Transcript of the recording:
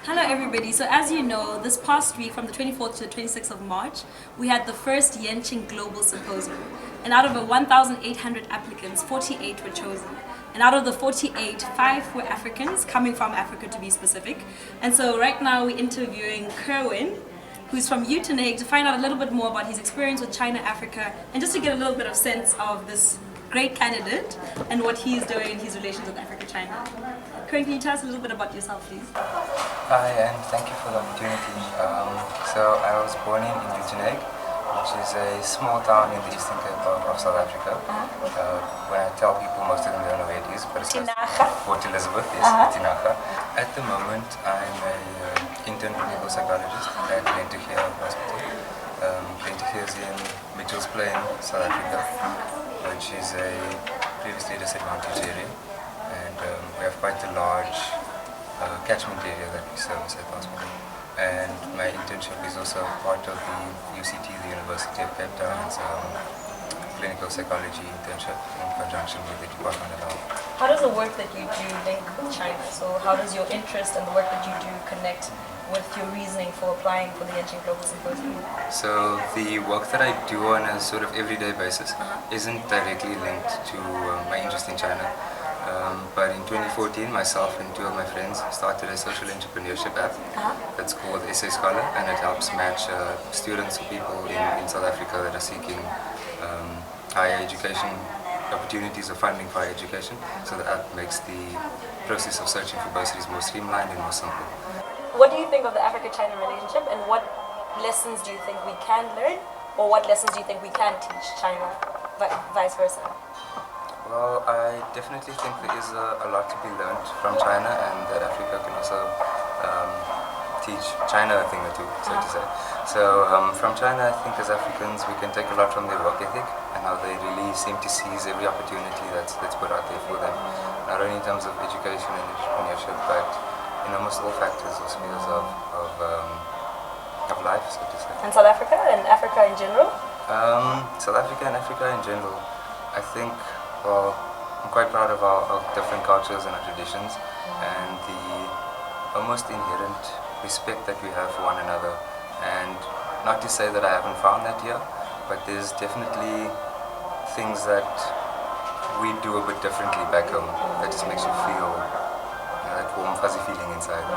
Hello everybody, so as you know, this past week from the 24th to the 26th of March, we had the first Yenching Global Symposium. And out of the 1,800 applicants, 48 were chosen. And out of the 48, 5 were Africans, coming from Africa to be specific. And so right now we're interviewing Curwyn, who's from UTNEG, to find out a little bit more about his experience with China, Africa, and just to get a little bit of sense of this great candidate and what he's doing in his relations with Africa, China. Curwyn, can you tell us a little bit about yourself, please? Hi, and thank you for the opportunity. So I was born in UTNEG, which is a small town in the eastern Cape of South Africa. When I tell people, most of them don't know where it is, but it's Port Elizabeth, yes, Tinaga. At the moment, I'm an intern clinical psychologist at Yenching Hospital. Yenching is in Mitchell's Plain, South Africa, which is a previously disadvantaged area. And we have quite a large catchment area that we service at the hospital. And my internship is also part of the UCT, the University of Cape Town's clinical psychology internship in conjunction with the Department of Health. How does the work that you do link with China? So how does your interest and the work that you do connect with your reasoning for applying for the Yenching Global Symposium? So the work that I do on a sort of everyday basis isn't directly linked to my interest in China. But in 2014, myself and 2 of my friends started a social entrepreneurship app that's called SA Scholar, and it helps match students or people in South Africa that are seeking higher education opportunities or funding for higher education. So the app makes the process of searching for bursaries more streamlined and more simple. What do you think of the Africa-China relationship, and what lessons do you think we can learn, or what lessons do you think we can teach China, vice versa? Well, I definitely think there is a lot to be learned from China, and that Africa can also teach China a thing or two, so to say. So from China, I think as Africans we can take a lot from their work ethic and how they really seem to seize every opportunity that's put out there for them, not only in terms of education and entrepreneurship, but in almost all factors or spheres of life, so to say. And South Africa and Africa in general? South Africa and Africa in general, I think. Well, I'm quite proud of our different cultures and our traditions, and the almost inherent respect that we have for one another. And not to say that I haven't found that here, but there's definitely things that we do a bit differently back home that just makes you feel that warm, fuzzy feeling inside.